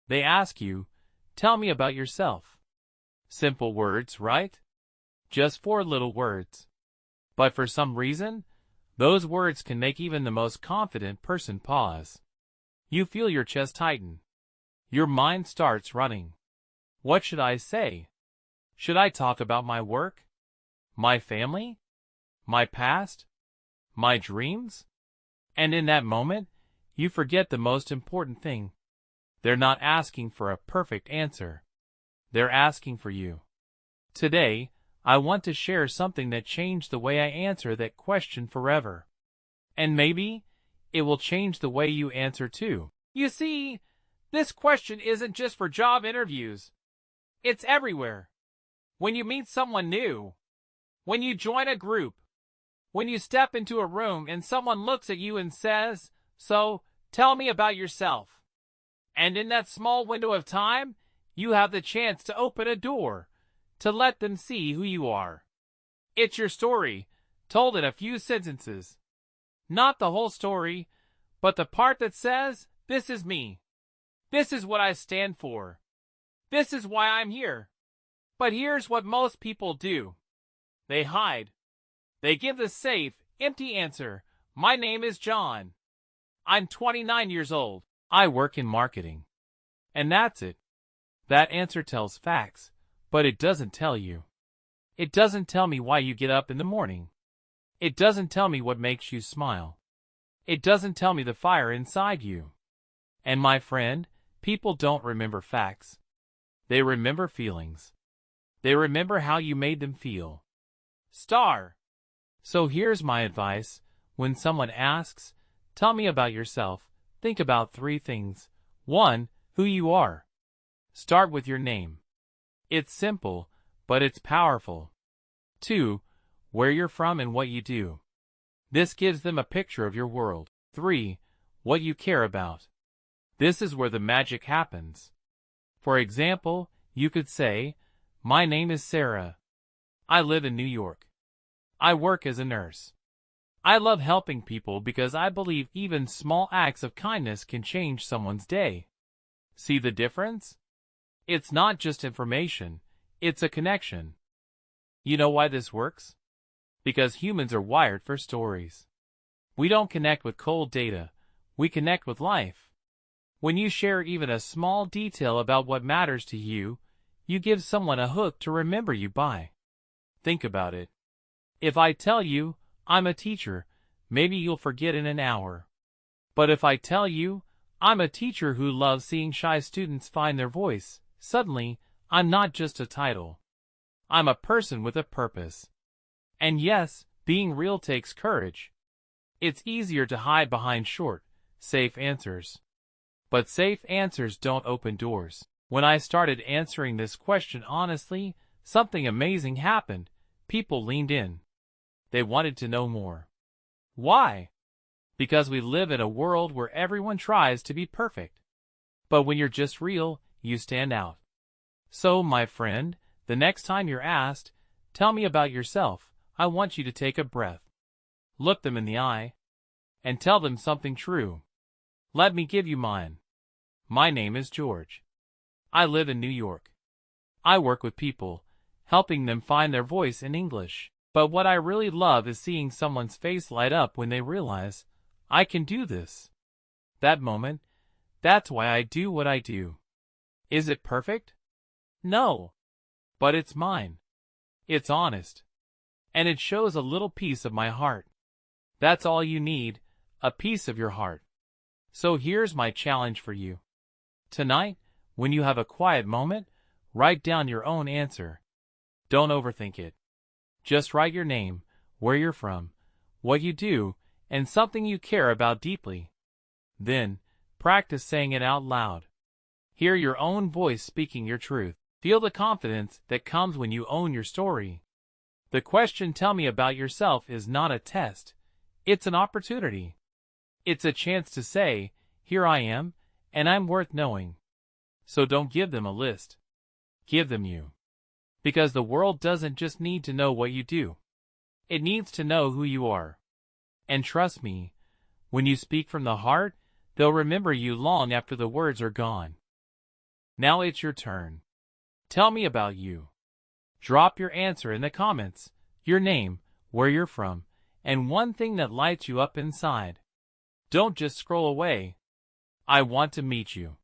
They ask you, tell me about yourself. Simple words, right? Just four little words. But for some reason, those words can make even the most confident person pause. You feel your chest tighten. Your mind starts running. What should I say? Should I talk about my work? My family? My past? My dreams? And in that moment, you forget the most important thing. They're not asking for a perfect answer. They're asking for you. Today, I want to share something that changed the way I answer that question forever. And maybe it will change the way you answer too. You see, this question isn't just for job interviews. It's everywhere. When you meet someone new, when you join a group, when you step into a room and someone looks at you and says, "So, tell me about yourself." And in that small window of time, you have the chance to open a door, to let them see who you are. It's your story, told in a few sentences. Not the whole story, but the part that says, "This is me. This is what I stand for. This is why I'm here." But here's what most people do. They hide. They give the safe, empty answer. My name is John. I'm 29 years old. I work in marketing. And that's it. That answer tells facts, but it doesn't tell you. It doesn't tell me why you get up in the morning. It doesn't tell me what makes you smile. It doesn't tell me the fire inside you. And my friend, people don't remember facts. They remember feelings. They remember how you made them feel. Star. So here's my advice. When someone asks, tell me about yourself, think about three things. 1. Who you are. Start with your name. It's simple, but it's powerful. 2. Where you're from and what you do. This gives them a picture of your world. 3. What you care about. This is where the magic happens. For example, you could say, my name is Sarah. I live in New York. I work as a nurse. I love helping people because I believe even small acts of kindness can change someone's day. See the difference? It's not just information, it's a connection. You know why this works? Because humans are wired for stories. We don't connect with cold data, we connect with life. When you share even a small detail about what matters to you, you give someone a hook to remember you by. Think about it. If I tell you, I'm a teacher, maybe you'll forget in an hour. But if I tell you, I'm a teacher who loves seeing shy students find their voice, suddenly, I'm not just a title. I'm a person with a purpose. And yes, being real takes courage. It's easier to hide behind short, safe answers. But safe answers don't open doors. When I started answering this question honestly, something amazing happened. People leaned in. They wanted to know more. Why? Because we live in a world where everyone tries to be perfect. But when you're just real, you stand out. So, my friend, the next time you're asked, tell me about yourself, I want you to take a breath. Look them in the eye. And tell them something true. Let me give you mine. My name is George. I live in New York. I work with people, helping them find their voice in English. But what I really love is seeing someone's face light up when they realize, I can do this. That moment, that's why I do what I do. Is it perfect? No. But it's mine. It's honest. And it shows a little piece of my heart. That's all you need, a piece of your heart. So here's my challenge for you. Tonight, when you have a quiet moment, write down your own answer. Don't overthink it. Just write your name, where you're from, what you do, and something you care about deeply. Then, practice saying it out loud. Hear your own voice speaking your truth. Feel the confidence that comes when you own your story. The question "tell me about yourself" is not a test. It's an opportunity. It's a chance to say, here I am, and I'm worth knowing. So don't give them a list. Give them you. Because the world doesn't just need to know what you do. It needs to know who you are. And trust me, when you speak from the heart, they'll remember you long after the words are gone. Now it's your turn. Tell me about you. Drop your answer in the comments, your name, where you're from, and one thing that lights you up inside. Don't just scroll away. I want to meet you.